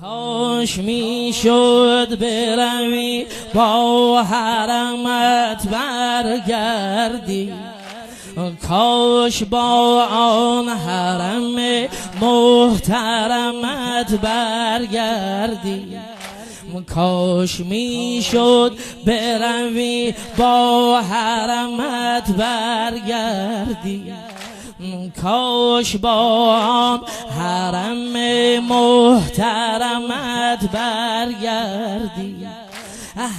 کاش میشد بروی با حرمت برگردی، کاش با آن حرم محترمت برگردی، کاش میشد بروی با حرمت برگردی، کاش با آن حرم محترمت برگردی.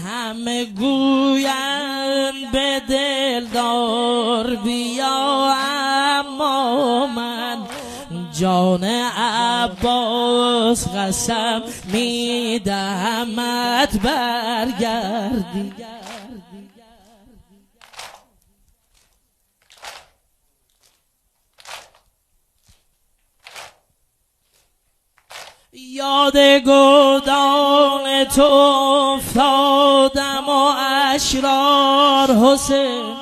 همه گویند به دلدار بیا، اما من جان عباس قسم میدهمت برگردی. یاد گودان تو افتادم و اشرار حسین،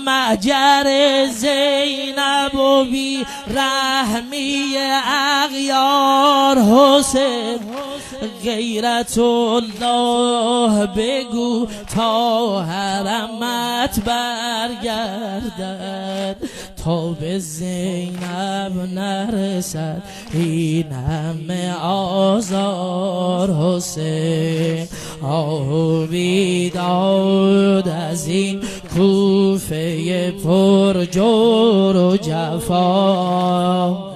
مهجر زینب و بی رحمی اغیار حسین. غیرت الله بگو تا حرمت برگردد، تا به زینب نرسد این همه آزار حسین. آه بیداد از این کوفه پر جور و جفا،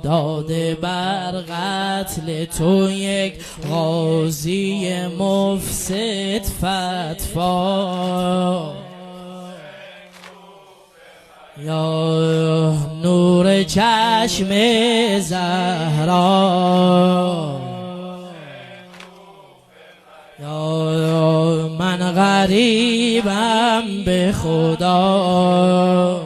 داده بر قتل تو یک غازی مفسد فتوا. یا نور چشم زهرا، یا من غریبم به خدا.